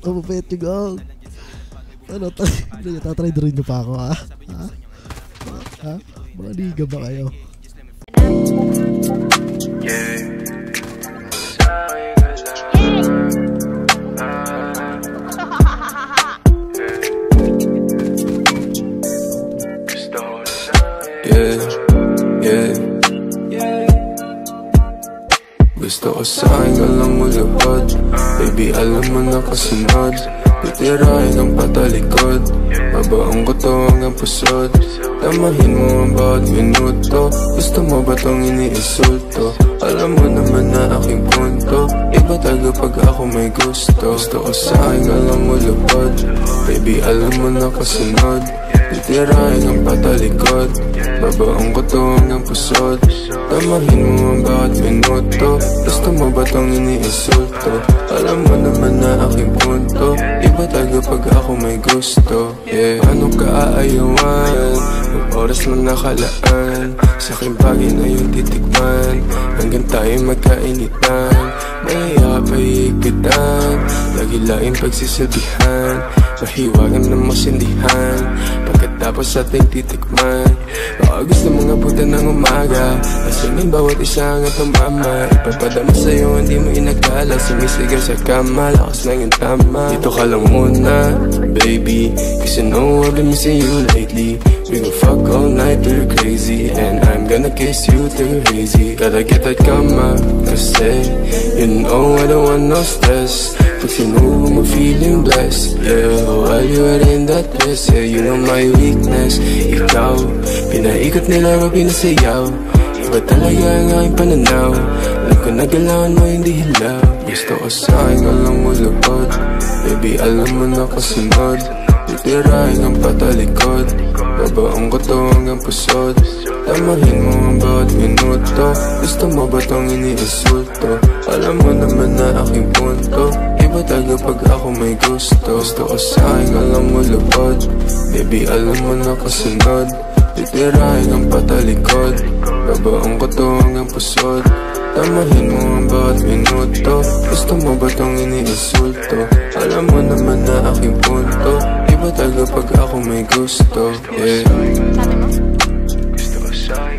Mapapayat yung gang. Ano, tatry na rin nyo pa ako, ha? Ha? Mga liga ba kayo? Gusto ko sa'kin ka lang mulupad. Baby, alam mo na kasunod. Titirahin ang patalikod. Babaong ko to hanggang pusod. Tamahin mo ang bawat minuto. Gusto mo ba tong iniisulto? Alam mo naman na aking punto. Iba taga pag ako may gusto. Gusto ko sa'kin ka lang mulupad. Baby, alam mo na kasunod. Titirahin ang patalikod. Babaong ko to hanggang pusod. Tamahin mo ang bawat minuto. Gusto mo ba tong iniisulto? Alam mo naman na aking punto. Iba taga pag ako may gusto. Paano ka aayawan? Ang oras na nakalaan. Sa aking bagay na yung titikman. Hanggang tayo magkainitan. Mahiya pa higpitan. Lagi laing pagsisilbihan. Mahiwagan na masindihan. Pagkatapos ating titikman. Baka gusto mong abutan ng umaga. Lasingin bawat isa nga tumama. Ipapadama sa'yo hindi mo inakala. Sumisigaw sa kama, lakas lang yung tama. Dito ka lang muna, baby. Cause you know I've been missing you lately. We gon' fuck all night till you're crazy. And I'm gonna kiss you till you're hazy. Gotta get that kama, kasi you know I don't want no stress. Pag sinubo mo feeling blessed. Yeah, while you are in that dress. Yeah, you know my weakness. Ikaw, pinaikot nila o pinasayaw. Iba talaga ang aking pananaw. Alam ko nagalawan mo hindi hilaw. Gusto ko sa'kin ka lang mulupad. Baby, alam mo na kasunod. Titirahin ang patalikod. Babaong ko to hanggang pusod. Tamahin mo ang bawat minuto. Gusto mo ba tong iniisulto? Alam mo naman na aking punto. Iba taga pag ako may gusto. Gusto ko sa'kin ka lang mulupad. Baby, alam mo na kasunod. Titirahin ang patalikod. Babaong ko to hanggang pusod. Tamahin mo ang bawat minuto. Gusto mo ba tong iniisulto? Alam mo naman na aking punto. Iba taga pag ako may gusto. Yeah. Sabi mo? Gusto ko sa'yo.